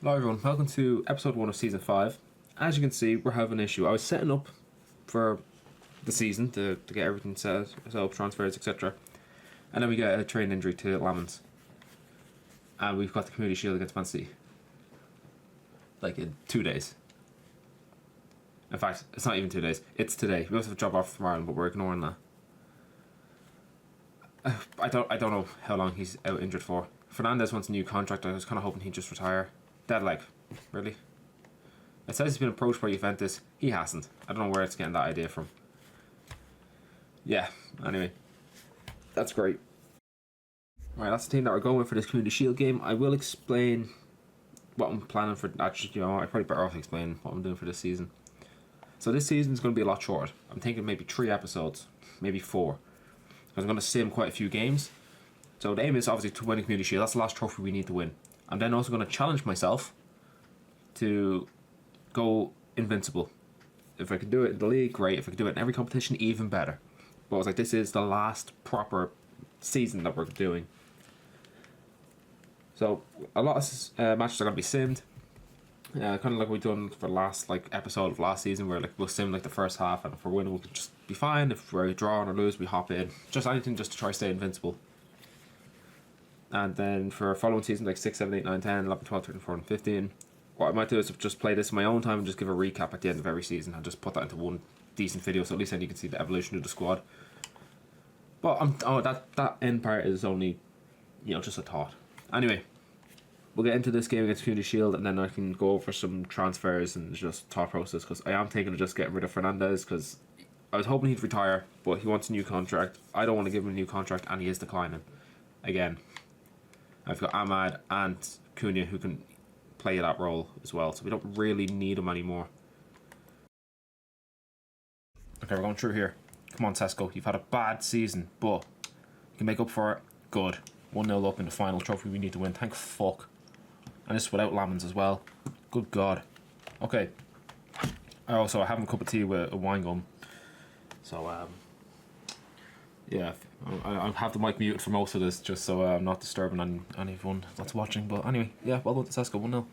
Hello everyone, welcome to episode 1 of season 5. As you can see, we're having an issue. I was setting up for the season to get everything set up, transfers, etc. And then we get a train injury to Lamans. And we've got the Community Shield against Man City. Like in 2 days. In fact, it's not even 2 days, it's today. We also have a job offer tomorrow, but we're ignoring that. I don't know how long he's out injured for. Fernandez wants a new contract. I was kind of hoping he'd just retire. Dead leg. Really? It says he's been approached by Juventus. He hasn't. I don't know where it's getting that idea from. Yeah, anyway. That's great. Right, that's the team that we're going with for this Community Shield game. I will explain what I'm planning for. Actually, you know, I probably better off explaining what I'm doing for this season. So this season is going to be a lot shorter. I'm thinking maybe 3 episodes, maybe 4. Because I'm going to sim quite a few games. So the aim is obviously to win the Community Shield. That's the last trophy we need to win. I'm then also going to challenge myself to go invincible. If I can do it in the league, great. If I can do it in every competition, even better. But I was like, this is the last proper season that we're doing. So a lot of matches are going to be simmed. Kind of like we've done for the last episode of last season, where we'll sim the first half, and if we're winning, we'll just be fine. If we're drawing or lose, we hop in. Just anything just to try to stay invincible. And then for following season, 6, 7, 8, 9, 10, 11, 12, 13, 14, 15, what I might do is just play this in my own time and just give a recap at the end of every season and just put that into one decent video, so at least then you can see the evolution of the squad. But that end part is only, just a thought. Anyway, we'll get into this game against Community Shield, and then I can go over some transfers and just thought process, because I am thinking of just getting rid of Fernandez, because I was hoping he'd retire, but he wants a new contract. I don't want to give him a new contract, and he is declining. Again, I've got Ahmad and Cunha who can play that role as well, so we don't really need him anymore. Okay, we're going through here. Come on, Sesko, you've had a bad season, but you can make up for it. Good. 1-0 up in the final trophy we need to win. Thank fuck. And this is without Lamans as well. Good God. Okay. I have a cup of tea with a wine gum. So, yeah, I have the mic muted for most of this, just so I'm not disturbing anyone that's watching. But anyway, yeah, well done to Sesko, 1-0.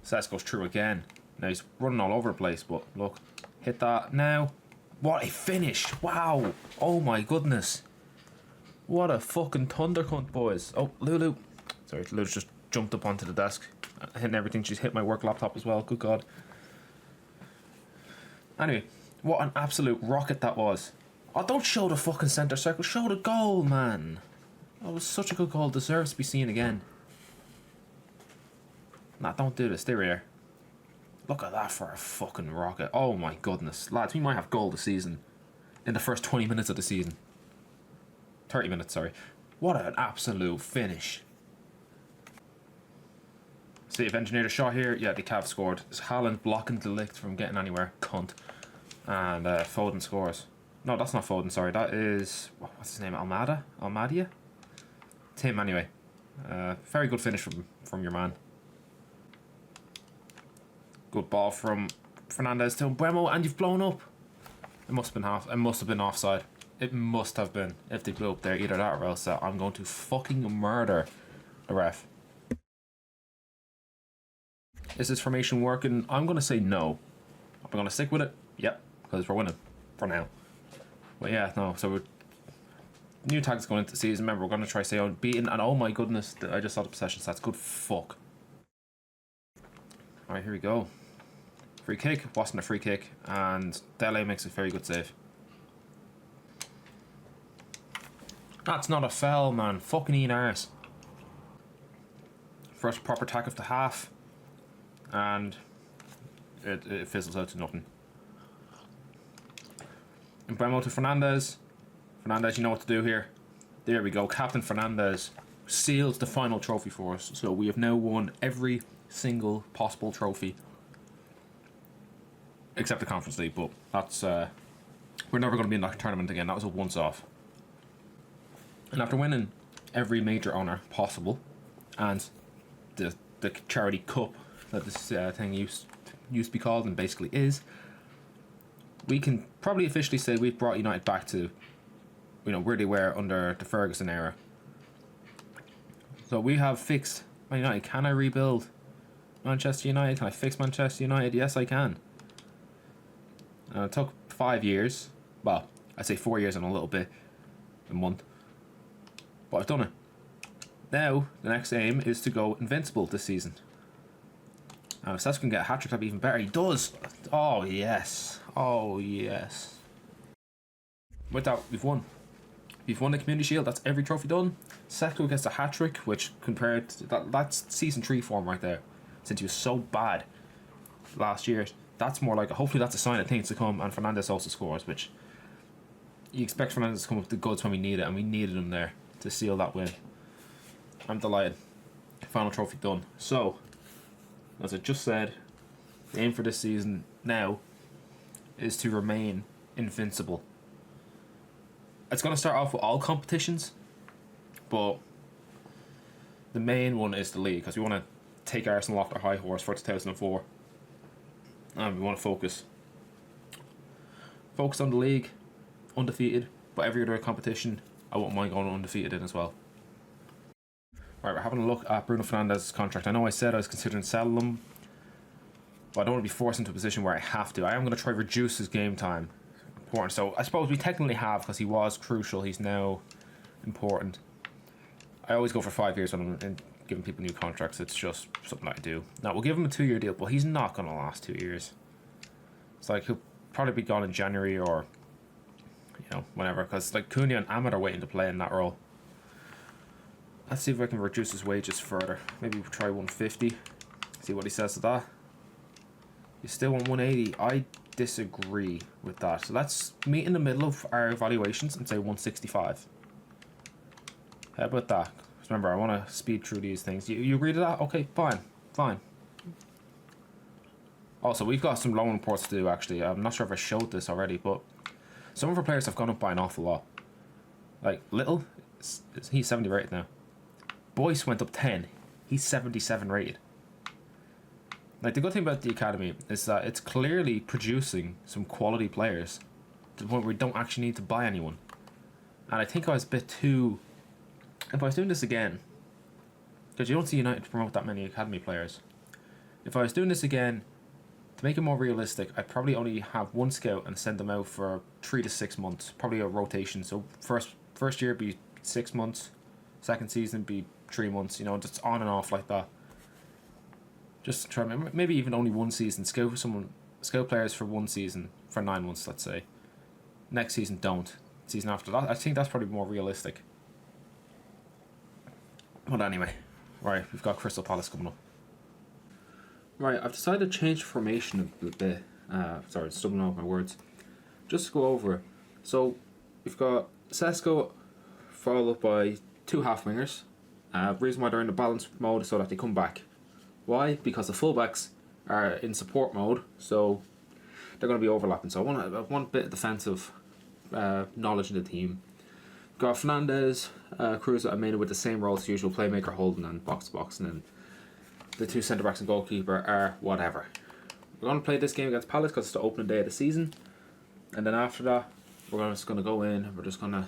Sesko's through again. Now he's running all over the place, but look, hit that now. What a finish! Wow! Oh my goodness! What a fucking thunder cunt, boys. Oh, Lulu. Sorry, Lulu's just jumped up onto the desk, hitting everything. She's hit my work laptop as well. Good God. Anyway, what an absolute rocket that was. Oh, don't show the fucking centre circle. Show the goal, man. That was such a good goal. Deserves to be seen again. Nah, don't do this. Stay right here. Look at that for a fucking rocket. Oh my goodness. Lads, we might have goal this season. In the first 20 minutes of the season. 30 minutes, sorry. What an absolute finish. See, I've engineered a shot here. Yeah, the Cav scored. It's Haaland blocking De Ligt from getting anywhere. Cunt. And Foden scores. No, that's not Foden, sorry. That is... what's his name? Almadia? It's him, anyway. Very good finish from your man. Good ball from Fernandez to Buemo, and you've blown up. It must have been offside. It must have been, if they blew up there. Either that or else I'm going to fucking murder the ref. Is this formation working? I'm going to say no. Am I going to stick with it? Yep, because we're winning for now. But yeah, no, so we're new tags going into the season. Remember, we're going to try to stay unbeaten, and oh my goodness, I just saw the possession stats. Good fuck. Alright, here we go. Free kick, wasn't a free kick, and Dele makes a very good save. That's not a foul, man. Fucking Ian arse. First proper attack of the half, and it fizzles out to nothing. And Buemo to Fernandez. Fernandez, you know what to do here. There we go. Captain Fernandez seals the final trophy for us. So we have now won every single possible trophy. Except the Conference League, but that's... we're never going to be in that tournament again. That was a once-off. And after winning every major honour possible, and the charity cup that this thing used to be called, and basically is, we can probably officially say we've brought United back to, where they were under the Ferguson era. So we have fixed Man United. Can I rebuild Manchester United? Can I fix Manchester United? Yes, I can. And it took 5 years. Well, I'd say 4 years and a little bit. A month. But I've done it. Now, the next aim is to go invincible this season. And if Sesko can get a hat-trick, that'd be even better. He does! Oh, yes. Oh, yes. With that, we've won. We've won the Community Shield. That's every trophy done. Sesko gets a hat-trick, which compared to that's Season 3 form right there. Since he was so bad last year. That's more like, hopefully that's a sign of things to come. And Fernandes also scores, which you expect Fernandes to come up with the goods when we need it. And we needed him there to seal that win. I'm delighted. Final trophy done. So, as I just said, the aim for this season now is to remain invincible. It's going to start off with all competitions, but the main one is the league, because we want to take Arsenal off their high horse for 2004, and we want to focus on the league, undefeated, but every other competition I won't mind going undefeated in as well. Right, we're having a look at Bruno Fernandes' contract. I know I said I was considering selling him, but I don't want to be forced into a position where I have to. I am going to try to reduce his game time. Important. So I suppose we technically have, because he was crucial. He's now important. I always go for 5 years when I'm giving people new contracts. It's just something I do. Now, we'll give him a 2-year deal, but he's not going to last 2 years. It's like he'll probably be gone in January or, whenever. Because like Cunha and Ahmed are waiting to play in that role. Let's see if I can reduce his wages further. Maybe we'll try 150. See what he says to that. You still want 180. I disagree with that. So let's meet in the middle of our evaluations and say 165. How about that? Remember, I want to speed through these things. You agree to that? Okay, fine. Also, we've got some loan reports to do, actually. I'm not sure if I showed this already, but some of our players have gone up by an awful lot. Like, Little, he's 70 rated now. Boyce went up 10. He's 77 rated. Like, the good thing about the academy is that it's clearly producing some quality players to the point where we don't actually need to buy anyone. And I think I was a bit too... If I was doing this again, because you don't see United promote that many academy players. If I was doing this again, to make it more realistic, I'd probably only have one scout and send them out for 3 to 6 months. Probably a rotation. So first year be 6 months. Second season be 3 months. Just on and off like that. Just try, maybe even only one season. Scout players for 1 season for 9 months, let's say. Next season, don't. Season after that, I think that's probably more realistic. But anyway, right, we've got Crystal Palace coming up. Right, I've decided to change formation a bit. Sorry, stumbling over my words. Just to go over it. So, we've got Sesko followed by 2 half wingers. Reason why they're in the balance mode is so that they come back. Why? Because the fullbacks are in support mode, so they're going to be overlapping. So I want a bit of defensive knowledge in the team. Got Fernandes, Cruz that I made it with the same role as usual, playmaker, holding and box to box, and then the 2 centre backs and goalkeeper are whatever. We're going to play this game against Palace because it's the opening day of the season, and then after that we're just going to go in and we're just going to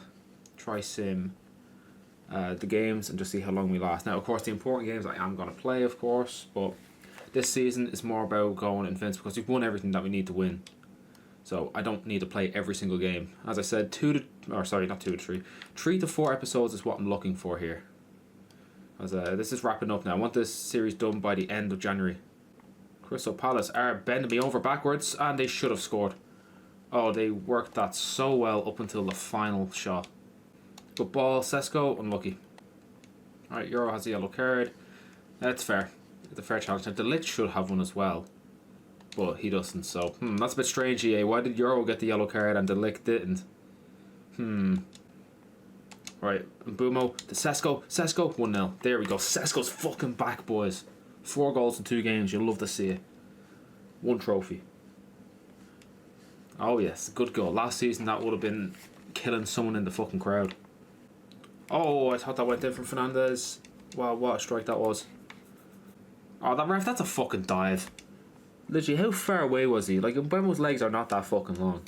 try sim the games and just see how long we last. Now, of course, the important games I am going to play, of course, but this season is more about going invincible because we've won everything that we need to win. So I don't need to play every single game. As I said, 3 to 4 episodes is what I'm looking for here. As this is wrapping up now. I want this series done by the end of January. Crystal Palace are bending me over backwards, and they should have scored. Oh, they worked that so well up until the final shot. Good ball, Sesko, unlucky. Alright, Euro has a yellow card. That's fair. It's a fair challenge. Now, De Ligt should have one as well, but he doesn't, so that's a bit strange, EA. Why did Euro get the yellow card and De Ligt didn't? Right, Mbumo to Sesko. Sesko, 1-0. There we go. Sesko's fucking back, boys. 4 goals in 2 games. You'll love to see it. 1 trophy. Oh yes, good goal. Last season that would have been killing someone in the fucking crowd. Oh, I thought that went in from Fernandes. Wow, what a strike that was. Oh, that ref, that's a fucking dive. Literally, how far away was he? Like, Mbumo's legs are not that fucking long.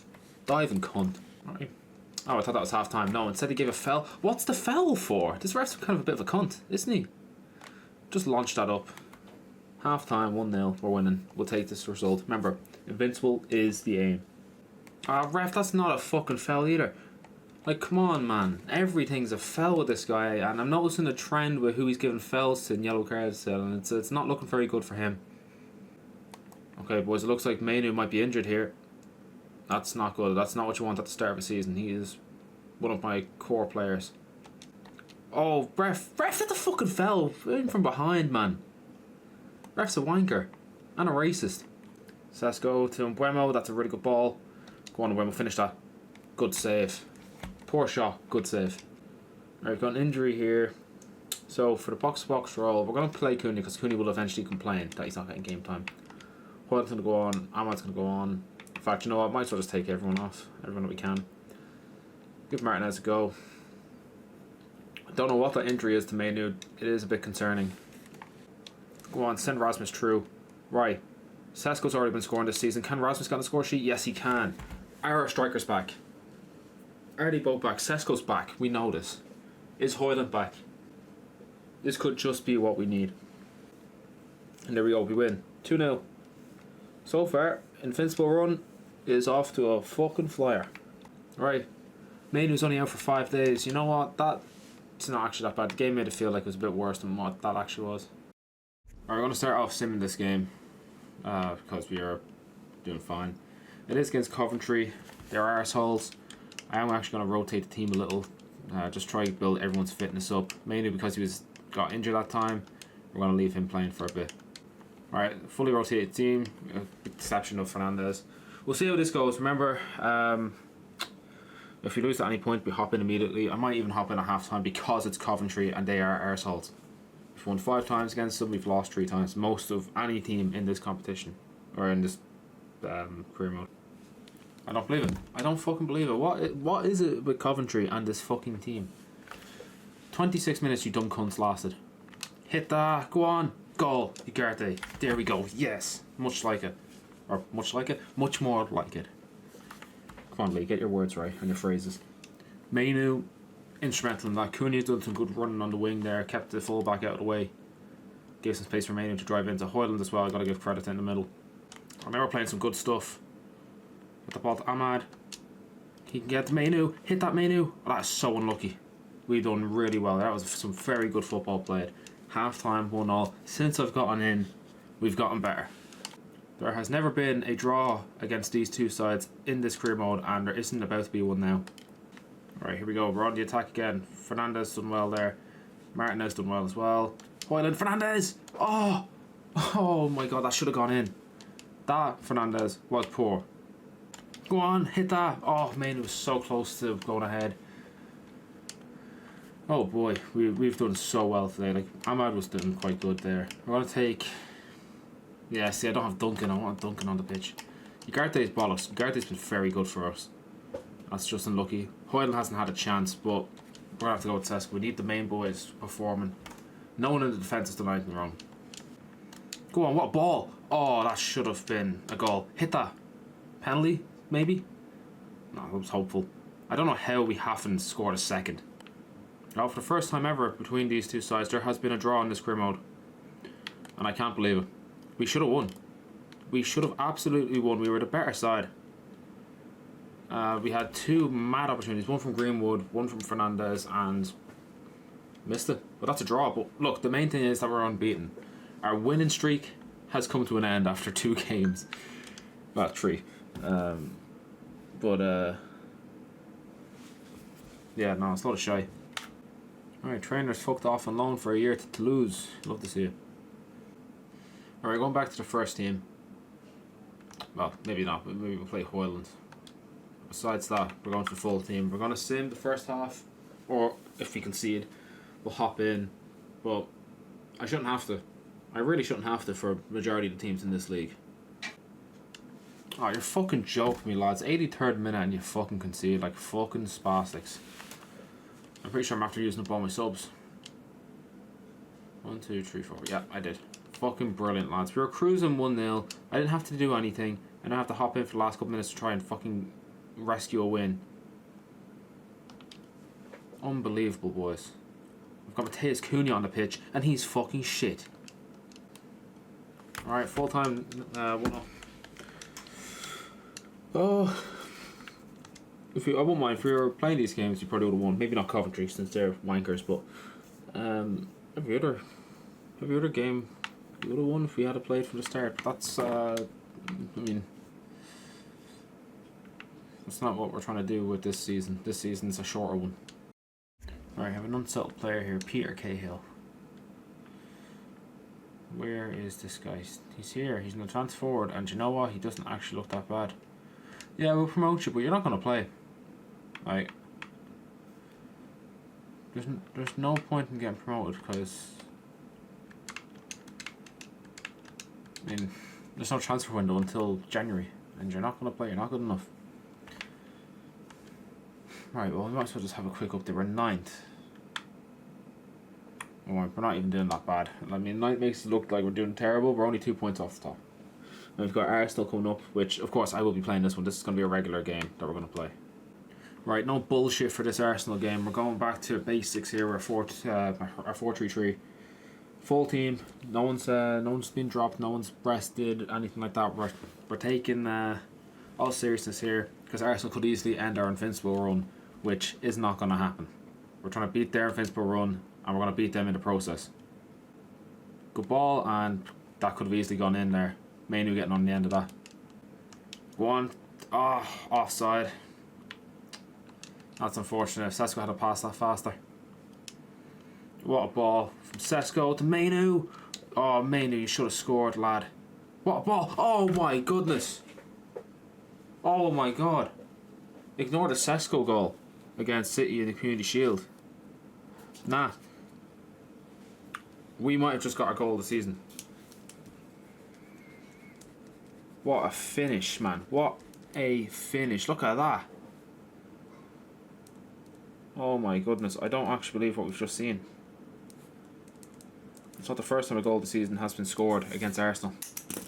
Diving cunt. Right. Oh, I thought that was half time. No, instead he gave a foul. What's the foul for? This ref's kind of a bit of a cunt, isn't he? Just launch that up. Half time, 1-0, we're winning. We'll take this result. Remember, invincible is the aim. Ah, ref, that's not a fucking foul either. Like, come on, man. Everything's a foul with this guy, and I'm noticing a trend with who he's giving fouls to and yellow cards to, and it's not looking very good for him. Okay, boys, it looks like Mainu might be injured here. That's not good. That's not what you want at the start of a season. He is one of my core players. Oh, ref, did the fucking foul in from behind, man. Ref's a wanker and a racist. Sesko to Embuemo. That's a really good ball. Go on, Embuemo, finish that. Good save. Poor shot, good save. Alright, got an injury here. So for the box-to-box roll, we're going to play Cunha because Cunha will eventually complain that he's not getting game time. Hojlund's going to go on, Ahmad's going to go on. In fact, you know what, I might as well just take everyone off, everyone that we can. Give Martinez a go. I don't know what that injury is to Mainu. It is a bit concerning. Go on, send Rasmus through. Right. Sesko's already been scoring this season. Can Rasmus get on the score sheet? Yes, he can. Our striker's back. Are they both back? Sesko's back. We know this. Is Hojlund back? This could just be what we need. And there we go. We win. 2-0. So far, invincible run is off to a fucking flyer. Right. Mainu's only out for 5 days. You know what? It's not actually that bad. The game made it feel like it was a bit worse than what that actually was. Alright, we're going to start off simming this game. Because we are doing fine. It is against Coventry. They're arseholes. I am actually going to rotate the team a little. Just try to build everyone's fitness up. Mainly because he got injured that time. We're going to leave him playing for a bit. Alright, fully rotated team. Exception of Fernandez. We'll see how this goes. Remember, if we lose at any point, we hop in immediately. I might even hop in at half time because it's Coventry and they are arseholes. We've won 5 times against them. We've lost 3 times. Most of any team in this competition. Or in this career mode. I don't believe it. I don't fucking believe it. What is it with Coventry and this fucking team? 26 minutes you dumb cunts lasted. Hit that. Go on. Goal. Ugarte. There we go. Yes. Much like it. Or much like it? Much more like it. Come on, Lee. Get your words right and your phrases. Mainu. Instrumental in that. Cunha's done some good running on the wing there. Kept the fullback out of the way. Gave some space for Mainu to drive into Hojlund as well. I got to give credit in the middle. And they were playing some good stuff. With the ball to Ahmad. He can get to Mainu. Hit that Mainu. Oh, that is so unlucky. We've done really well. That was some very good football played. Half time, 1-1. Since I've gotten in, we've gotten better. There has never been a draw against these two sides in this career mode, and there isn't about to be one now. Alright, here we go. We're on the attack again. Fernandez done well there. Martinez done well as well. Hojlund, Fernandez! Oh! Oh my god, that should have gone in. That, Fernandez, was poor. Go on, hit that. Oh man, it was so close to going ahead. Oh boy, we've done so well today. Like, Ahmad was doing quite good there. We're going to take... Yeah, see, I don't have Duncan. I want Duncan on the pitch. Ugarte's bollocks. Ugarte's been very good for us. That's just unlucky. Hojlund hasn't had a chance, but we're going to have to go with Sesko. We need the main boys performing. No one in the defence has done anything wrong. Go on, what a ball. Oh, that should have been a goal. Hit that. Penalty, maybe? No, I was hopeful. I don't know how we haven't scored a second. Now, for the first time ever between these two sides, there has been a draw in this career mode. And I can't believe it. We should have won. We should have absolutely won. We were the better side. We had 2 mad opportunities. One from Greenwood, one from Fernandez, and missed it. But that's a draw. But look, the main thing is that we're unbeaten. Our winning streak has come to an end after 2 games. Well, 3. Yeah, no, it's a lot of shy. Alright, trainer's fucked off on loan for a year to Toulouse. Love to see it. Alright, going back to the first team. Well, maybe not. Maybe we'll play Hojlund. Besides that, we're going for the full team. We're going to sim the first half. Or, if we concede, we'll hop in. But I shouldn't have to. I really shouldn't have to for majority of the teams in this league. Oh, you're fucking joking me, lads. 83rd minute and you fucking concede like fucking spastics. I'm pretty sure I'm after using up all my subs. 1, 2, 3, 4. Yeah, I did. Fucking brilliant, lads. We were cruising 1-0. I didn't have to do anything. I don't have to hop in for the last couple minutes to try and fucking rescue a win. Unbelievable, boys. got Mateus Cunha on the pitch, and he's fucking shit. Alright, full time 1-0. Oh, I wouldn't mind if we were playing these games. You probably would have won. Maybe not Coventry since they're wankers, but every other game we would have won if we had played from the start. But that's I mean, that's not what we're trying to do with this season. This season's a shorter one. Alright, I have an unsettled player here, Peter Cahill. Where is this guy? He's here. He's in the transfer forward, and you know what? He doesn't actually look that bad. Yeah, we'll promote you, but you're not going to play. Like, there's no point in getting promoted because, I mean, there's no transfer window until January, and you're not going to play. You're not good enough. Right, well, we might as well just have a quick update. We're 9th. We're not even doing that bad. I mean, 9th makes it look like we're doing terrible. We're only 2 points off the top. And we've got Arsenal coming up, which, of course, I will be playing this one. This is going to be a regular game that we're going to play. Right, no bullshit for this Arsenal game. We're going back to basics here. We're 4-3-3. Full team. No one's been dropped. No one's rested. Anything like that. We're taking all seriousness here because Arsenal could easily end our invincible run, which is not going to happen. We're trying to beat their invincible run, and we're going to beat them in the process. Good ball, and that could have easily gone in there. Mainu getting on the end of that. Go on. Offside. That's unfortunate. Sesko had to pass that faster. What a ball from Sesko to Mainu. Oh, Mainu, you should have scored, lad. What a ball. Oh my goodness. Oh my god. Ignore the Sesko goal against City in the Community Shield. Nah. We might have just got our goal of the season. What a finish, man. What a finish. Look at that. Oh my goodness. I don't actually believe what we've just seen. It's not the first time a goal of the season has been scored against Arsenal.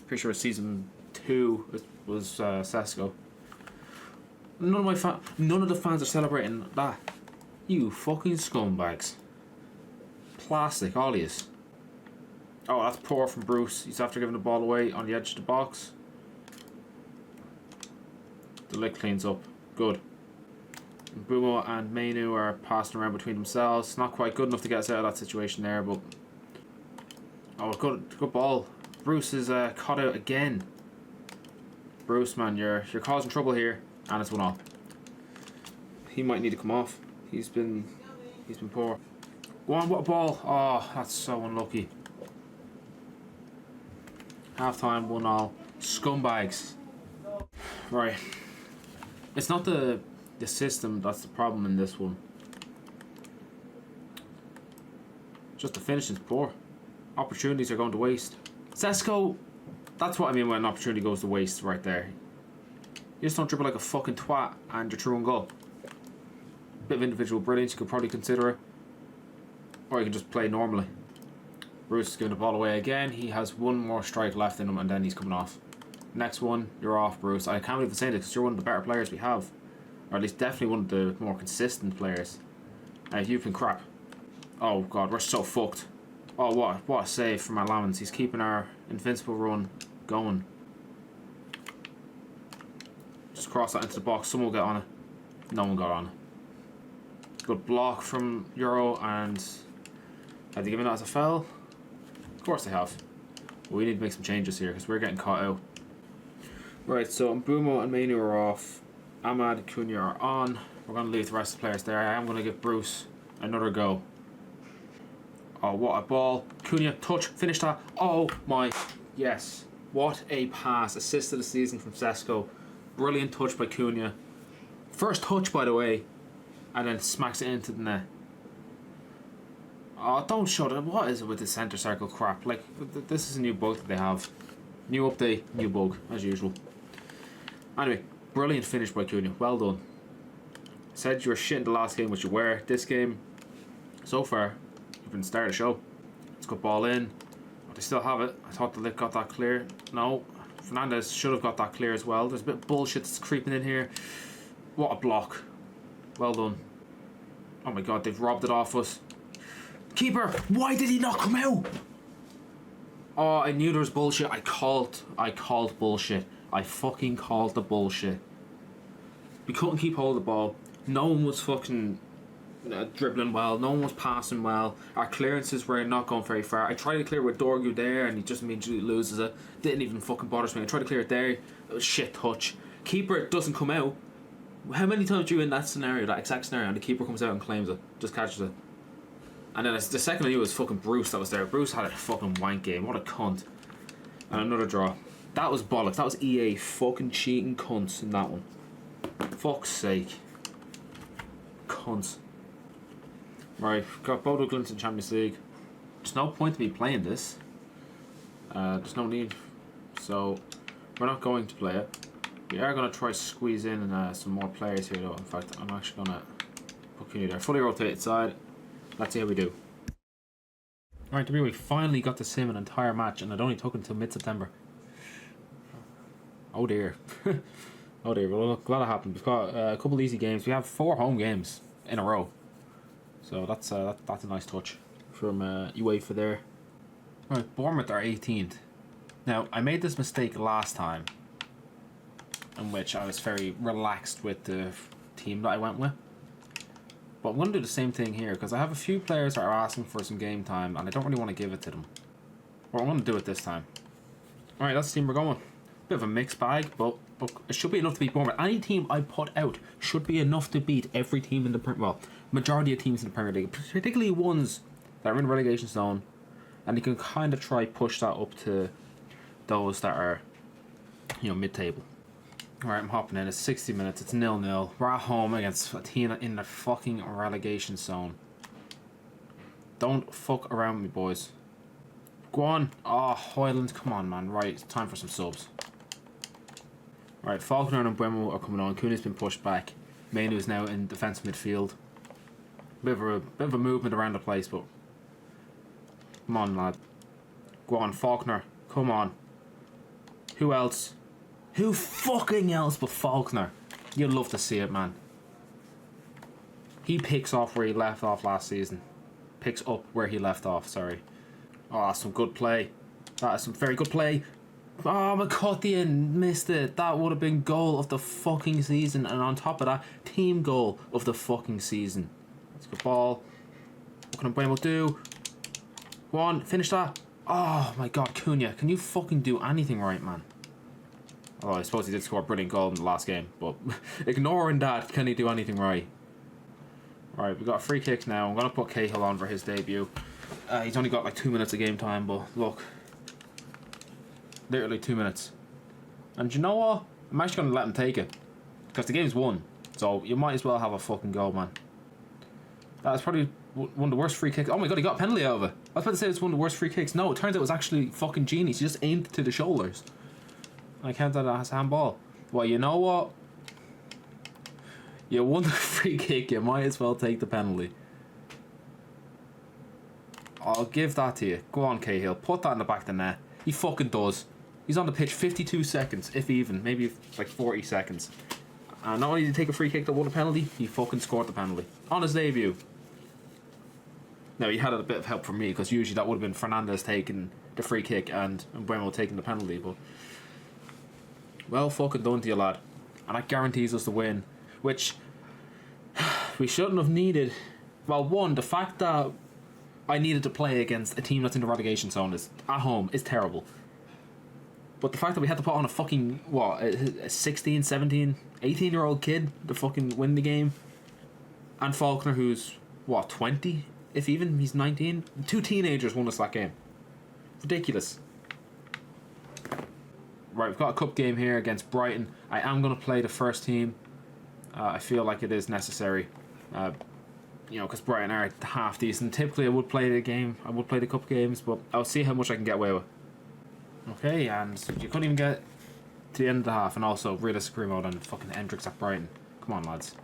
Pretty sure season 2 it was Sesko. None of the fans are celebrating that. You fucking scumbags. Plastic, all he is. Oh, that's poor from Bruce. He's after giving the ball away on the edge of the box. The lick cleans up. Good. Bumo and Mainu are passing around between themselves. Not quite good enough to get us out of that situation there, but... Oh, good ball. Bruce is caught out again. Bruce, man, you're causing trouble here. And it's 1-0. He might need to come off. He's been poor. Go on, what a ball. Oh, that's so unlucky. Half time, 1-0. Scumbags. Right. It's not the system that's the problem in this one. Just the finishing's poor. Opportunities are going to waste. Sesko, that's what I mean when an opportunity goes to waste right there. You just don't dribble like a fucking twat and you're through and goal. Bit of individual brilliance, you could probably consider it. Or you can just play normally. Bruce is giving the ball away again. He has one more strike left in him and then he's coming off. Next one, you're off, Bruce. I can't believe I'm saying this because you're one of the better players we have. Or at least definitely one of the more consistent players. You've been crap. Oh god, we're so fucked. Oh, what a save from our Lamans. He's keeping our invincible run going. Just cross that into the box. Someone will get on it. No one got on it. Good block from Euro, and have they given that as a foul? Of course they have. We need to make some changes here because we're getting caught out. Right, so Mbumo and Mainu are off. Ahmad and Cunha are on. We're going to leave the rest of the players there. I am going to give Bruce another go. Oh, what a ball. Cunha, touch, finish that. Oh my, yes. What a pass. Assist of the season from Sesko. Brilliant touch by Cunha. First touch, by the way. And then smacks it into the net. Oh, don't show them. What is it with the centre circle crap? Like, this is a new bug that they have. New update, new bug, as usual. Anyway, brilliant finish by Cunha. Well done. Said you were shit in the last game, which you were. This game, so far, you've been starting to show. Let's go ball in. But they still have it. I thought the lick got that clear. No. Fernandez should have got that clear as well. There's a bit of bullshit that's creeping in here. What a block. Well done. Oh my god, they've robbed it off us. Keeper, why did he not come out? Oh, I knew there was bullshit. I called bullshit. I fucking called the bullshit. We couldn't keep hold of the ball. No one was fucking dribbling well. No one was passing well. Our clearances were not going very far. I tried to clear with Dorgu there and he just immediately loses it. Didn't even fucking bother me. I tried to clear it there. It was shit touch. Keeper doesn't come out. How many times are you in that scenario, that exact scenario, and the keeper comes out and claims it, just catches it? And then the second I knew it was fucking Bruce that was there. Bruce had a fucking wank game. What a cunt. And another draw. That was bollocks. That was EA fucking cheating cunts in that one. Fuck's sake. Cunts. Right, got Bodo Glimt in Champions League. There's no point to me playing this. There's no need. So, we're not going to play it. We are going to try squeeze in some more players here though. In fact, I'm actually going to put Cunha there. Fully rotated side. Let's see how we do. Alright, we finally got to sim an entire match and it only took until mid-September. Oh dear. Oh dear, well look, glad it happened. We've got a couple easy games. We have 4 home games in a row. So that's a nice touch from UEFA there. Alright, Bournemouth are 18th. Now, I made this mistake last time, in which I was very relaxed with the team that I went with. But I'm going to do the same thing here, because I have a few players that are asking for some game time, and I don't really want to give it to them. But I'm going to do it this time. Alright, that's the team we're going. Bit of a mixed bag, but look, it should be enough to beat Bournemouth. Any team I put out should be enough to beat every team in the majority of teams in the Premier League, particularly ones that are in the relegation zone, and you can kind of try push that up to those that are, you know, mid-table. Alright, I'm hopping in. It's 60 minutes. It's 0-0. We're at home against a team in the fucking relegation zone. Don't fuck around with me, boys. Go on. Oh, Hojlund. Come on, man. Right, it's time for some subs. Alright, Faulkner and Mbeumo are coming on. Cunha's been pushed back. Mainu is now in defensive midfield. Bit of a movement around the place, but come on, lad. Go on, Faulkner. Come on. Who else? Who fucking else but Faulkner? You'd love to see it, man. He picks off where he left off last season. Picks up where he left off, sorry. Oh, that's some good play. That is some very good play. Oh, McCutcheon missed it. That would have been goal of the fucking season. And on top of that, team goal of the fucking season. Let's go ball. What can Mbeumo do? Go on, finish that. Oh my god, Cunha. Can you fucking do anything right, man? Although I suppose he did score a brilliant goal in the last game. But ignoring that, can he do anything right? Alright, we've got free kicks now. I'm going to put Cahill on for his debut. He's only got like 2 minutes of game time, but look. Literally 2 minutes. And you know what? I'm actually going to let him take it. Because the game's won. So you might as well have a fucking goal, man. That's probably one of the worst free kicks. Oh my god, he got a penalty out of it. I was about to say it's one of the worst free kicks. No, it turns out it was actually fucking genius. He just aimed to the shoulders. I count that as handball. Well, you know what? You won the free kick. You might as well take the penalty. I'll give that to you. Go on, Cahill. Put that in the back of the net. He fucking does. He's on the pitch 52 seconds, if even. Maybe like 40 seconds. And not only did he take a free kick that won a penalty, he fucking scored the penalty. On his debut. Now, he had a bit of help from me, because usually that would have been Fernandes taking the free kick and Mbeumo taking the penalty, but well fucking done to you, lad. And that guarantees us the win, which we shouldn't have needed. Well, one, the fact that I needed to play against a team that's in the relegation zone is at home is terrible. But the fact that we had to put on a fucking, what, a 16, 17, 18-year-old kid to fucking win the game, and Faulkner, who's, what, 20? If even, he's 19. 2 teenagers won us that game. Ridiculous. Right, we've got a cup game here against Brighton. I am going to play the first team. I feel like it is necessary. You know, because Brighton are half decent. Typically, I would play the game. I would play the cup games, but I'll see how much I can get away with. Okay, and you couldn't even get to the end of the half, and also realistic remote and fucking Hendricks at Brighton. Come on, lads.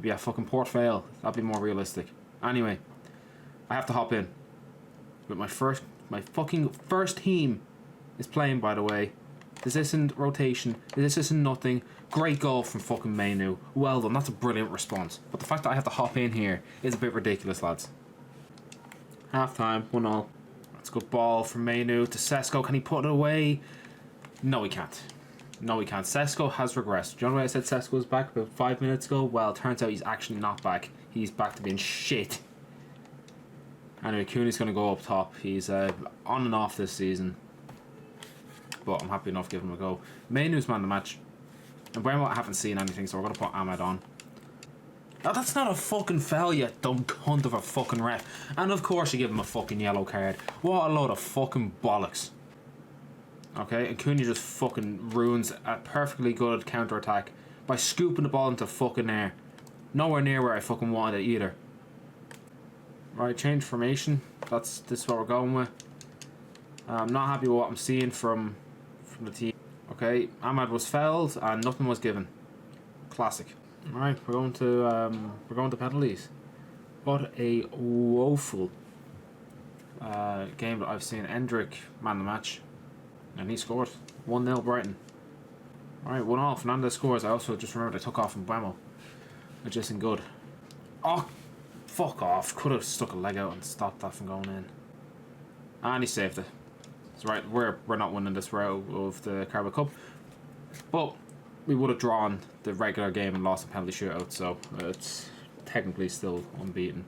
Yeah, fucking Port Vale. That'd be more realistic. Anyway, I have to hop in. But my fucking first team is playing, by the way. This isn't rotation. This isn't nothing. Great goal from fucking Mainu. Well done. That's a brilliant response. But the fact that I have to hop in here is a bit ridiculous, lads. Half time, 1-0. That's a good ball from Mainu to Sesko. Can he put it away? No, he can't. No, he can't. Sesko has regressed. Do you know why I said Sesko was back about 5 minutes ago? Well, it turns out he's actually not back. He's back to being shit. Anyway, Cooney's going to go up top. He's on and off this season. But I'm happy enough to give him a go. Mainu's man of the match. And Bremo, I haven't seen anything, so we're going to put Ahmed on. Oh, that's not a fucking foul, you dumb cunt of a fucking ref. And of course you give him a fucking yellow card. What a load of fucking bollocks. Okay, and Cunha just fucking ruins a perfectly good counter-attack by scooping the ball into fucking air. Nowhere near where I fucking wanted it either. Right, change formation. This is what we're going with. I'm not happy with what I'm seeing from the team. Okay, Ahmad was fouled and nothing was given. Classic. Right, we're going to penalties. What a woeful game that I've seen. Endrick, man of the match, and he scored 1-0 Brighton. Alright, 1-0. Fernandez scores. I also just remembered I took off from Buemo. It just isn't good. Oh, fuck off. Could have stuck a leg out and stopped that from going in. And he saved it. It's right, we're not winning this round of the Carabao Cup. But we would have drawn the regular game and lost a penalty shootout, so it's technically still unbeaten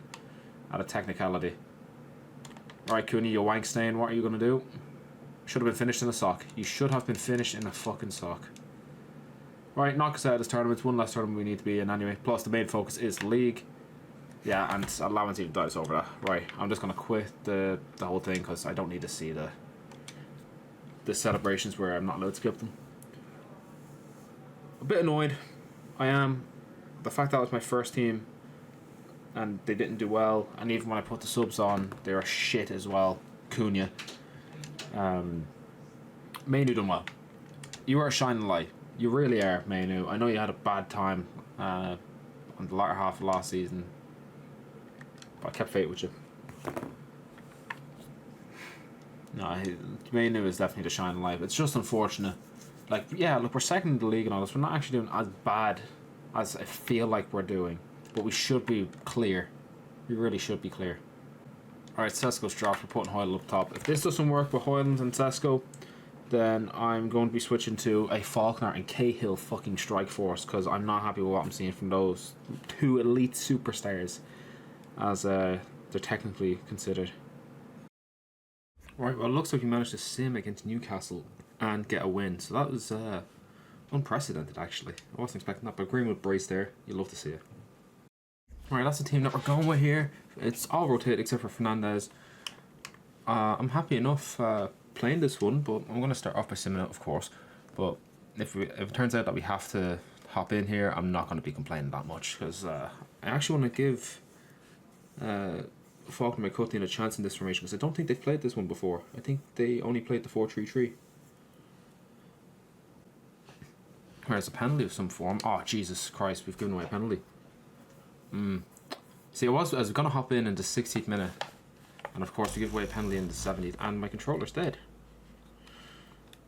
at a technicality. Right, Cooney, you wank stain, what are you going to do? Should have been finished in a sock. You should have been finished in a fucking sock. Right, knock us out of this tournament. One last tournament we need to be in anyway. Plus, the main focus is league. Yeah, and allowance even dice over that. Right, I'm just going to quit the whole thing because I don't need to see the celebrations where I'm not allowed to skip them. A bit annoyed. I am. The fact that was my first team and they didn't do well, and even when I put the subs on, they were shit as well. Cunha. Mainu done well. You are a shining light. You really are, Mainu. I know you had a bad time on the latter half of last season, but I kept faith with you. No, Mainu is definitely the shining light. It's just unfortunate. Like, yeah, look, we're second in the league and all this. We're not actually doing as bad as I feel like we're doing. But we should be clear. We really should be clear. Alright, Sesko's dropped. We're putting Hojlund up top. If this doesn't work with Hojlund and Sesko, then I'm going to be switching to a Faulkner and Cahill fucking strike force, because I'm not happy with what I'm seeing from those two elite superstars, as they're technically considered. Right, well, it looks like we managed to sim against Newcastle and get a win. So that was unprecedented, actually. I wasn't expecting that, but Greenwood brace there. You love to see it. Alright, that's the team that we're going with here. It's all rotated except for Fernandez. I'm happy enough playing this one, but I'm going to start off by simming out, of course. But if it turns out that we have to hop in here, I'm not going to be complaining that much, because I actually want to give Faulkner McCutcheon a chance in this formation, because I don't think they've played this one before. I think they only played the 4-3-3. Where's a penalty of some form? Oh, Jesus Christ, we've given away a penalty. See, I was going to hop in the 60th minute, and of course we give away a penalty in the 70th, and my controller's dead.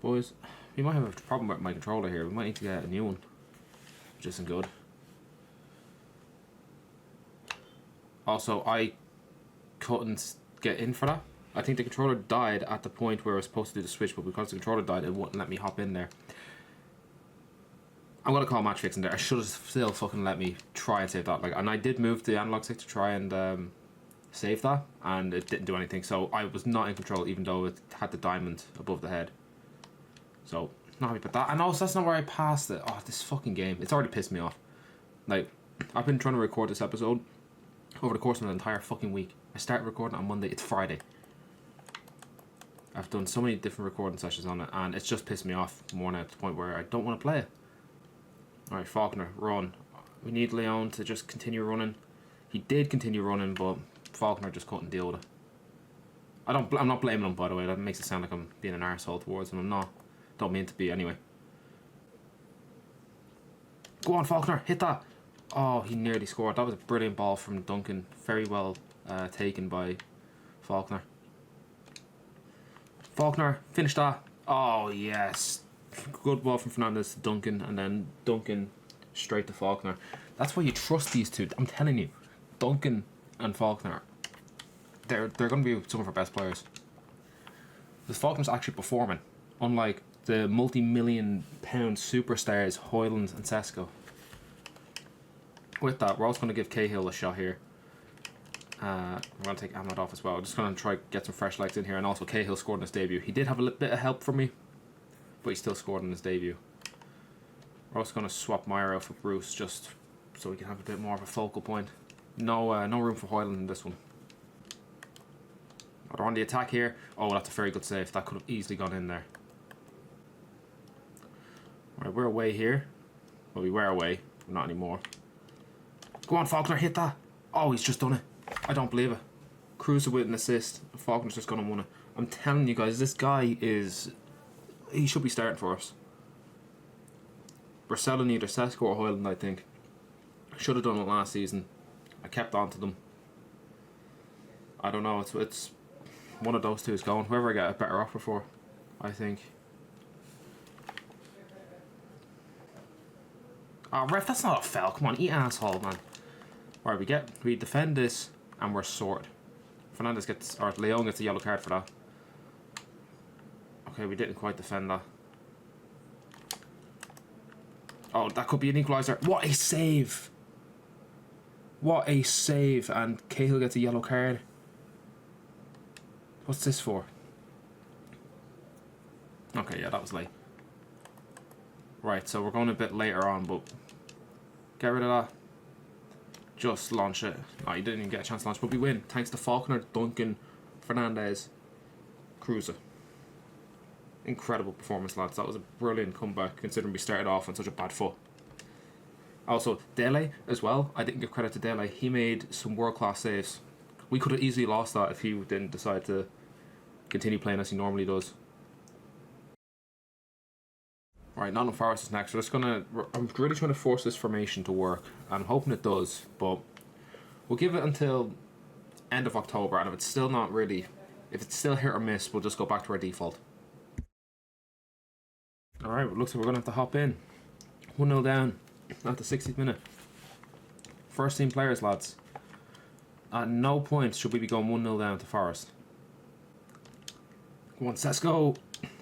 Boys, we might have a problem with my controller here. We might need to get a new one, which isn't good. Also, I couldn't get in for that. I think the controller died at the point where I was supposed to do the switch, but because the controller died, it wouldn't let me hop in there. I'm gonna call match fixing there. I should have still fucking let me try and save that. Like, and I did move the analog stick to try and save that, and it didn't do anything. So I was not in control, even though it had the diamond above the head. So not happy about that. And also, that's not where I passed it. Oh, this fucking game. It's already pissed me off. Like, I've been trying to record this episode over the course of an entire fucking week. I started recording on Monday. It's Friday. I've done so many different recording sessions on it, and it's just pissed me off more now, to the point where I don't want to play it. Alright, Faulkner, run. We need Leon to just continue running. He did continue running, but Faulkner just couldn't deal with it. I'm not blaming him, by the way. That makes it sound like I'm being an arsehole towards him. I'm not. Don't mean to be, anyway. Go on, Faulkner, hit that. Oh, he nearly scored. That was a brilliant ball from Duncan. Very well taken by Faulkner. Faulkner, finish that. Oh, yes. Good ball from Fernandez to Duncan, and then Duncan straight to Faulkner. That's why you trust these two. I'm telling you, Duncan and Faulkner, they're going to be some of our best players. The Falcons actually performing, unlike the multi-million-pound superstars Hojlund and Sesko. With that, we're also going to give Cahill a shot here. We're going to take Ahmed off as well. I'm just going to try get some fresh legs in here, and also Cahill scored in his debut. He did have a little bit of help from me, but he still scored in his debut. We're also going to swap Meyer out for Bruce, just so we can have a bit more of a focal point. No room for Hojlund in this one. They're on the attack here. Oh, that's a very good save. That could have easily gone in there. Alright, we're away here. Well, we were away, but not anymore. Go on, Faulkner, hit that. Oh, he's just done it. I don't believe it. Cruiser with an assist. Faulkner's just going to win it. I'm telling you guys, this guy is... He should be starting for us. We're selling either Sesko or Hojlund, I think. I should have done it last season. I kept on to them. I don't know, it's one of those two is going. Whoever I get a better offer for, I think. Oh, ref, that's not a foul. Come on, eat asshole, man. Alright, we defend this, and we're sorted. Fernandez gets, or Leon gets a yellow card for that. Okay, we didn't quite defend that. Oh, that could be an equaliser. What a save! What a save, and Cahill gets a yellow card. What's this for? Okay, yeah, that was late. Right, so we're going a bit later on, but get rid of that. Just launch it. Oh, you didn't even get a chance to launch, but we win. Thanks to Faulkner, Duncan, Fernandez, Cruiser. Incredible performance, lads. That was a brilliant comeback, considering we started off on such a bad foot. Also, Dele as well. I didn't give credit to Dele. He made some world-class saves. We could have easily lost that if he didn't decide to continue playing as he normally does. Right, Nottingham Forest is next. I'm really trying to force this formation to work. I'm hoping it does, but we'll give it until end of October, and if it's still not really, if it's still hit or miss, we'll just go back to our default. Alright, it looks like we're going to have to hop in. 1-0 down at the 60th minute. First team players, lads. At no point should we be going 1-0 down to Forest. Come on, Sesko!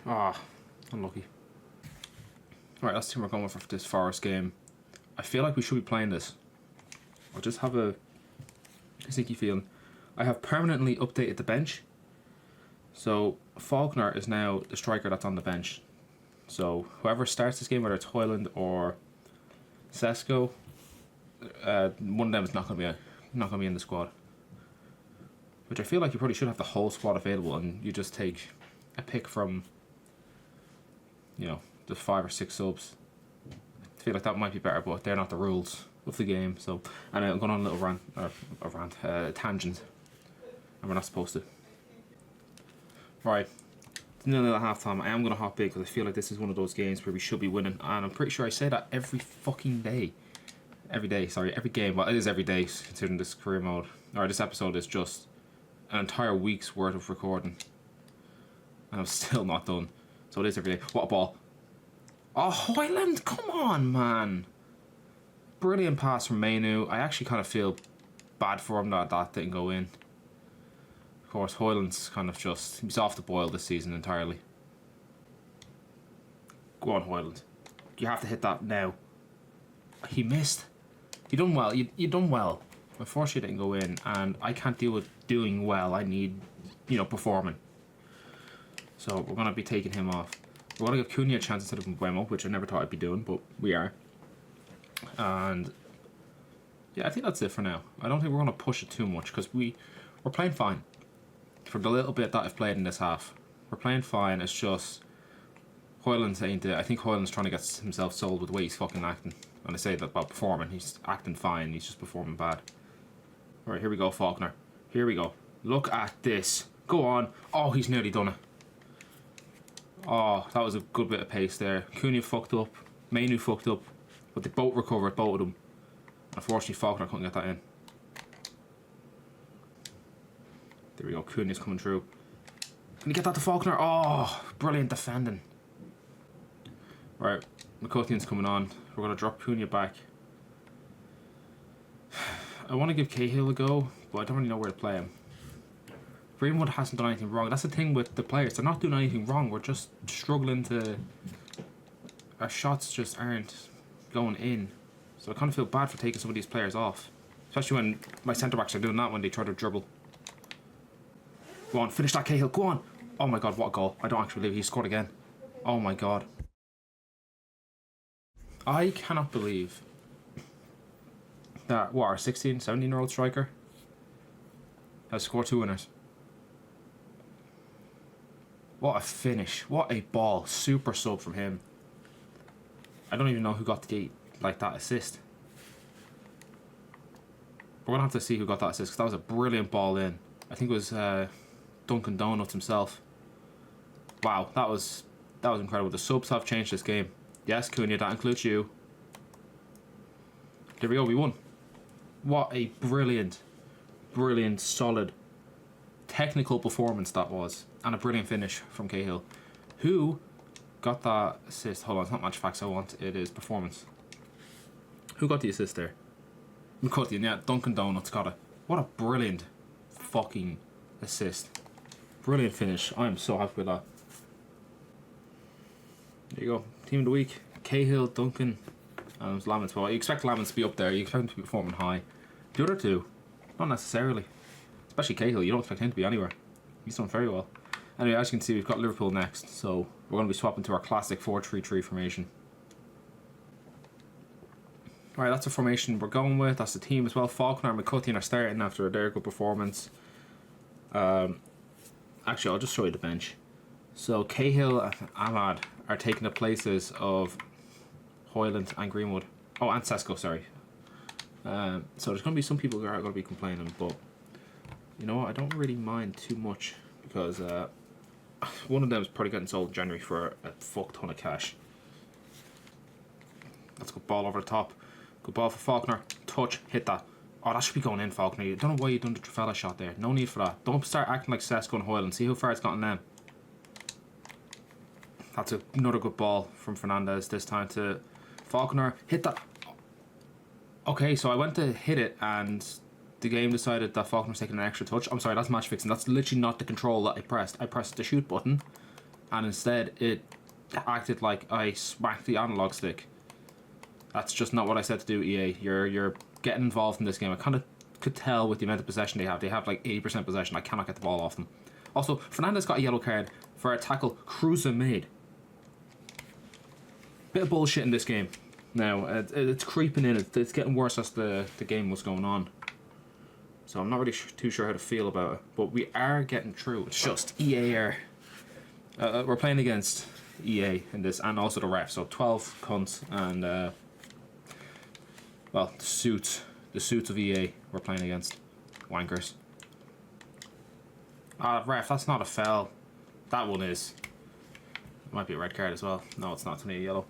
Ah, unlucky. Alright, that's the team we're going with for this Forest game. I feel like we should be playing this. I just have a sneaky feeling. I have permanently updated the bench. So, Faulkner is now the striker that's on the bench. So, whoever starts this game, whether it's Hojlund or Sesko, one of them is not going to be in the squad. Which I feel like you probably should have the whole squad available, and you just take a pick from, you know, the 5 or 6 subs. I feel like that might be better, but they're not the rules of the game. So, and I'm going on a little tangent, and we're not supposed to. Right, it's 0-0 at half time. I am going to hop in because I feel like this is one of those games where we should be winning, and I'm pretty sure I say that every fucking day. Every game. Well, it is every day considering this career mode, or this episode is just an entire week's worth of recording, and I'm still not done. So it is every day. What a ball! Oh, Hojlund, come on, man! Brilliant pass from Mainu. I actually kind of feel bad for him that that didn't go in. Of course, Hojlund's kind of just, he's off the boil this season entirely. Go on, Hojlund. You have to hit that now. He missed. You done well. You done well. Unfortunately, it didn't go in, and I can't deal with doing well. I need, performing. So we're going to be taking him off. We're going to give Cunha a chance instead of Mbeumo, which I never thought I'd be doing, but we are. And yeah, I think that's it for now. I don't think we're going to push it too much because we're playing fine. For the little bit that I've played in this half, we're playing fine. It's just Hojlund's ain't it. I think Hojlund's trying to get himself sold with the way he's fucking acting. And I say that about performing. He's acting fine. He's just performing bad. Alright, here we go, Faulkner. Here we go. Look at this. Go on. Oh, he's nearly done it. Oh, that was a good bit of pace there. Cunha fucked up. Mainu fucked up. But they both recovered, both of them. Unfortunately, Faulkner couldn't get that in. There we go. Cunha's coming through. Can you get that to Faulkner? Oh, brilliant defending. Right, McCutcheon's coming on. We're going to drop Cunha back. I want to give Cahill a go, but I don't really know where to play him. Greenwood hasn't done anything wrong. That's the thing with the players. They're not doing anything wrong. We're just struggling to... Our shots just aren't going in. So I kind of feel bad for taking some of these players off. Especially when my centre-backs are doing that when they try to dribble. Go on, finish that, Cahill. Go on. Oh my god, what a goal. I don't actually believe he scored again. Oh my god. I cannot believe that, what, our 16, 17-year-old striker has scored 2 winners. What a finish. What a ball. Super sub from him. I don't even know who got the like that assist. We're going to have to see who got that assist, because that was a brilliant ball in. I think it was Duncan Donuts himself. Wow, that was incredible. The subs have changed this game. Yes, Cunha, that includes you. There we go, we won. What a brilliant, brilliant, solid, technical performance that was. And a brilliant finish from Cahill. Who got that assist? Hold on, it's not match facts I want, it is performance. Who got the assist there? McCutcheon, yeah, Duncan Donuts got it. What a brilliant fucking assist. Brilliant finish. I am so happy with that. There you go. Team of the week. Cahill, Duncan, and Lamens. Well, you expect Lamens to be up there. You expect him to be performing high. The other two, not necessarily. Especially Cahill. You don't expect him to be anywhere. He's done very well. Anyway, as you can see, we've got Liverpool next. So we're going to be swapping to our classic 4-3-3 formation. Alright, that's the formation we're going with. That's the team as well. Faulkner and McCutcheon are starting after their good performance. Actually, I'll just show you the bench. So Cahill and Ahmad are taking the places of Hojlund and Greenwood. Oh, and Sesko, sorry. So there's going to be some people who are going to be complaining, but you know what? I don't really mind too much, because one of them is probably getting sold in January for a fuck ton of cash. Let's go ball over the top. Good ball for Faulkner. Touch. Hit that. Oh, that should be going in, Faulkner. I don't know why you done the Trafella shot there. No need for that. Don't start acting like Sesko and Hojlund. See how far it's gotten them. That's another good ball from Fernandez this time to Faulkner. Hit that. Okay, so I went to hit it and the game decided that Faulkner was taking an extra touch. I'm sorry, that's match fixing. That's literally not the control that I pressed. I pressed the shoot button and instead it acted like I smacked the analog stick. That's just not what I said to do, EA. You're getting involved in this game. I kind of could tell with the amount of possession they have. They have like 80% possession. I cannot get the ball off them. Also, Fernandez got a yellow card for a tackle Cruiser made. Bit of bullshit in this game. Now, it's creeping in. It's getting worse as the game was going on. So I'm not really too sure how to feel about it. But we are getting through. It's just EA are... we're playing against EA in this, and also the ref. So 12 cunts and... well, the suits of EA we're playing against. Wankers. Ref, that's not a foul. That one is. It might be a red card as well. No, it's not. It's only a yellow.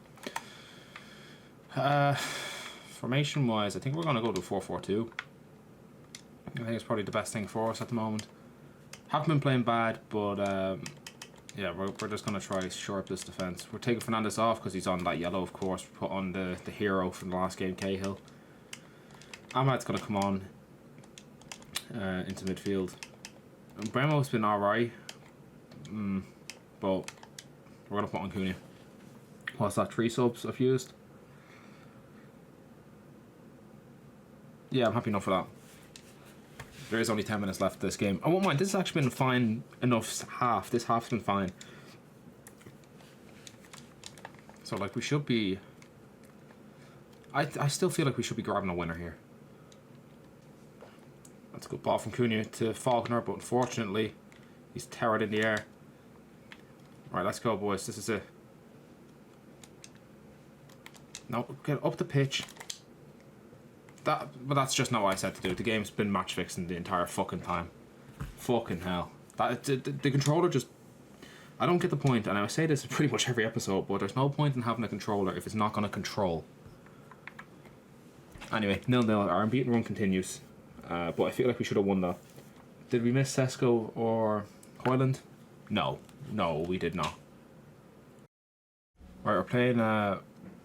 Formation wise, I think we're going to go to 4-4-2. I think it's probably the best thing for us at the moment. Haven't been playing bad, but yeah, we're just going to try to shore up this defence. We're taking Fernandez off because he's on that yellow, of course. We put on the hero from the last game, Cahill. Ahmad's going to come on into midfield. Bremo's been alright, but we're going to put on Cunha. What's that, 3 subs I've used? Yeah, I'm happy enough for that. There is only 10 minutes left of this game. I won't mind, this has actually been a fine enough half. This half's been fine. So, like, we should be... I still feel like we should be grabbing a winner here. That's a good ball from Cunha to Faulkner, but unfortunately, he's towered in the air. Right, let's go, boys. This is it. No, get up the pitch. But that's just not what I said to do. The game's been match fixing the entire fucking time. Fucking hell. The controller just... I don't get the point, and I say this in pretty much every episode, but there's no point in having a controller if it's not going to control. Anyway, 0-0. Our unbeaten run continues. But I feel like we should have won that. Did we miss Sesko or Hojlund? No. No, we did not. Right, we're playing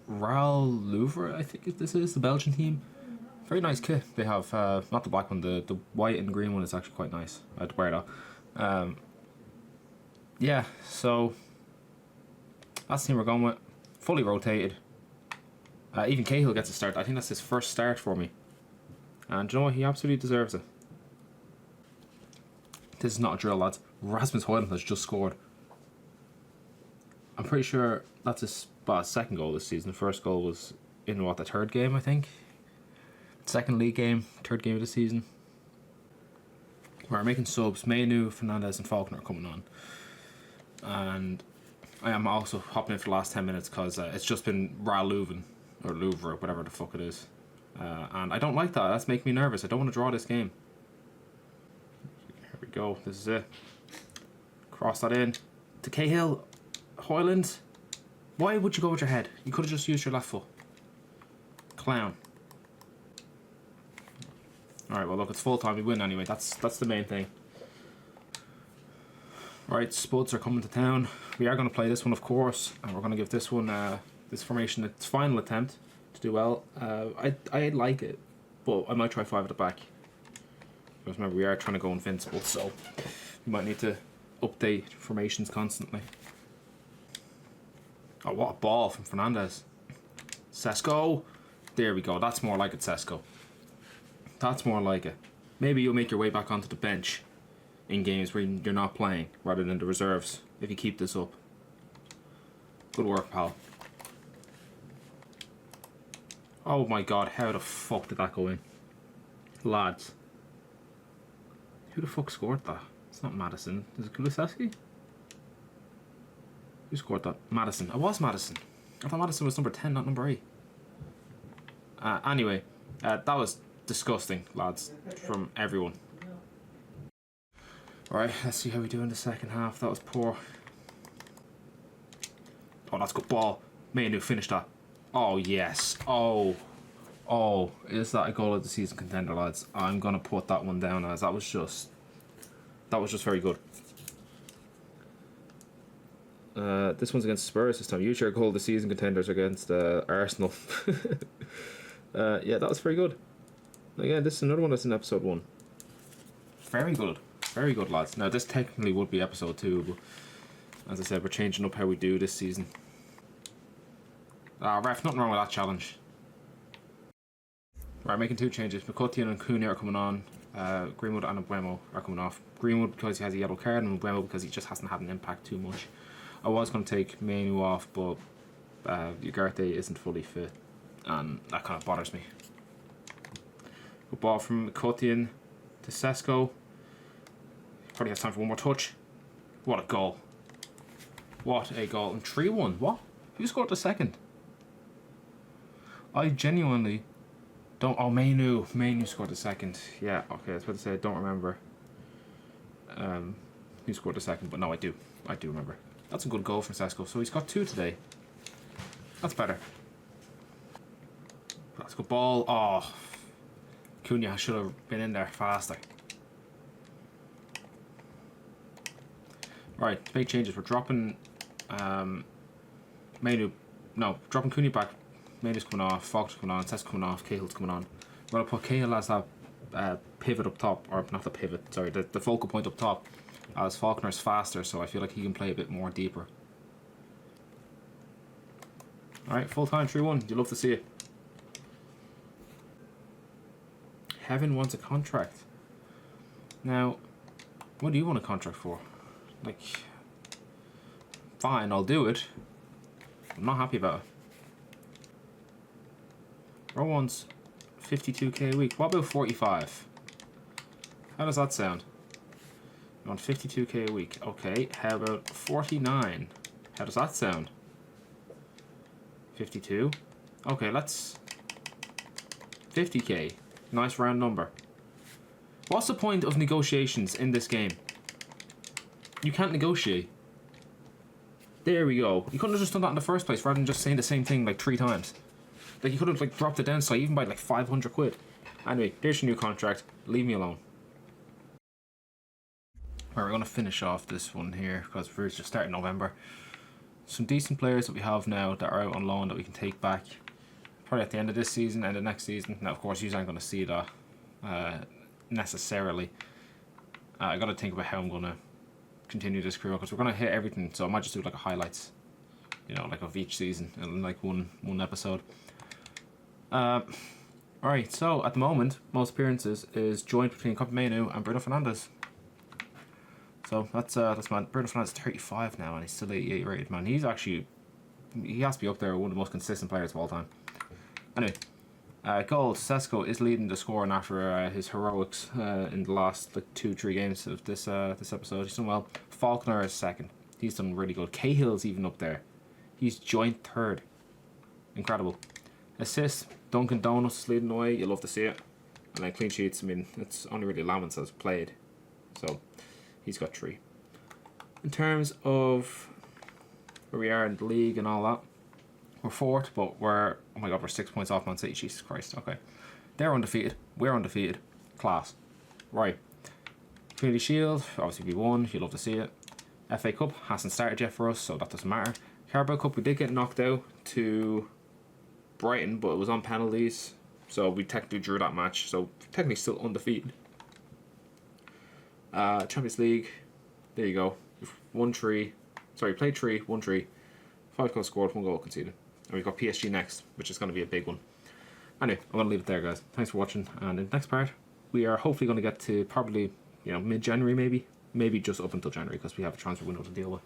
Real Louvre, I think this is, the Belgian team. Very nice kit they have. Not the black one, the white and green one is actually quite nice. I'd wear that. Yeah, so that's the team we're going with. Fully rotated. Even Cahill gets a start. I think that's his first start for me. And you know what? He absolutely deserves it. This is not a drill, lads. Rasmus Hojlund has just scored. I'm pretty sure that's his second goal this season. The first goal was in the third game, I think. Second league game, third game of the season. We're making subs. Mainu, Fernandez and Faulkner are coming on. And I am also hopping in for the last 10 minutes because it's just been Leuven, or Louvre, whatever the fuck it is. And I don't like that. That's making me nervous. I don't want to draw this game. Here we go. This is it. Cross that in. To Cahill. Hojlund. Why would you go with your head? You could have just used your left foot. Clown. Alright, well look, it's full time. We win anyway. That's the main thing. Alright, Spuds are coming to town. We are going to play this one, of course. And we're going to give this one, this formation, its final attempt to do well. I like it, but I might try 5 at the back. Because remember, we are trying to go invincible, so we might need to update formations constantly. Oh, what a ball from Fernandez. Sesko. There we go. That's more like it, Sesko. That's more like it. Maybe you'll make your way back onto the bench in games where you're not playing, rather than the reserves, if you keep this up. Good work, pal. Oh my god, how the fuck did that go in? Lads. Who the fuck scored that? It's not Madison. Is it Kulusevski? Who scored that? Madison. It was Madison. I thought Madison was number 10, not number 8. Anyway, that was disgusting, lads, from everyone. Alright, let's see how we do in the second half. That was poor. Oh, that's a good ball. Mainu finished that. Oh, yes. Oh, is that a goal of the season contender, lads? I'm going to put that one down as that was just very good. This one's against Spurs this time. Usually our goal of the season contenders against Arsenal. Yeah, that was very good. Again, this is another one that's in episode 1. Very good. Very good, lads. Now, this technically would be episode 2, but as I said, we're changing up how we do this season. Ref, nothing wrong with that challenge. Right, making 2 changes. McCutcheon and Cunha are coming on. Greenwood and Mbeumo are coming off. Greenwood because he has a yellow card, and Mbeumo because he just hasn't had an impact too much. I was going to take Mainu off, but Ugarte isn't fully fit, and that kind of bothers me. Good ball from McCutcheon to Sesko. Probably has time for one more touch. What a goal. What a goal. And 3-1. What? Who scored the second? I genuinely don't... Oh, Mainu. Mainu scored the second. Yeah, okay. I was about to say I don't remember who scored the second, but no, I do. I do remember. That's a good goal for Sesko. So he's got 2 today. That's better. That's a good ball. Oh, Cunha should have been in there faster. Right, to make changes, we're dropping Mainu. No, dropping Cunha back. Mainu's coming off, Faulkner's coming on, Sesko's coming off, Cahill's coming on. We're going to put Cahill as that pivot up top, or not the pivot, sorry, the focal point up top, as Faulkner's faster, so I feel like he can play a bit more deeper. Alright, full time, 3-1. You love to see it. Heaven wants a contract. Now, what do you want a contract for? Like, fine, I'll do it. I'm not happy about it. Rowan's 52k a week. What about 45? How does that sound? You want 52k a week. Okay, how about 49? How does that sound? 52? Okay, let's... 50k. Nice round number. What's the point of negotiations in this game? You can't negotiate. There we go. You couldn't have just done that in the first place rather than just saying the same thing like 3 times. Like, you could have like dropped it down slightly, even by like 500 quid. Anyway, there's your new contract. Leave me alone. Right, we're going to finish off this one here because we're just starting November. Some decent players that we have now that are out on loan that we can take back. Probably at the end of this season and the next season. Now, of course, you aren't going to see that necessarily. I got to think about how I'm going to continue this career, because we're going to hit everything, so I might just do like a highlights, you know, like of each season in like one episode. Alright, so at the moment, most appearances is joint between Kobbie Mainoo and Bruno Fernandes. So that's man. Bruno Fernandes 35 now, and he's still 88 rated, man. He has to be up there, one of the most consistent players of all time. Anyway, goals. Sesko is leading the scoring after his heroics in the last like 2-3 games of this episode. He's done well. Faulkner is second. He's done really good. Cahill's even up there. He's joint third. Incredible. Assists. Duncan Donuts leading the way. You love to see it. And then clean sheets. I mean, it's only really Lamans that's played, so he's got 3. In terms of where we are in the league and all that, we're 4th, but we're, oh my god, we're 6 points off Man City. Jesus Christ. Okay, they're undefeated. We're undefeated. Class. Right. Community Shield. Obviously we won. You love to see it. FA Cup hasn't started yet for us, so that doesn't matter. Carabao Cup, we did get knocked out to Brighton, but it was on penalties, so we technically drew that match, so technically still undefeated. Champions League, there you go. Played 3, won 3, 5 goals scored, 1 goal conceded, and we've got PSG next, which is going to be a big one. Anyway, I'm going to leave it there, guys. Thanks for watching, and in the next part we are hopefully going to get to probably, you know, mid-January, maybe just up until January, because we have a transfer window to deal with.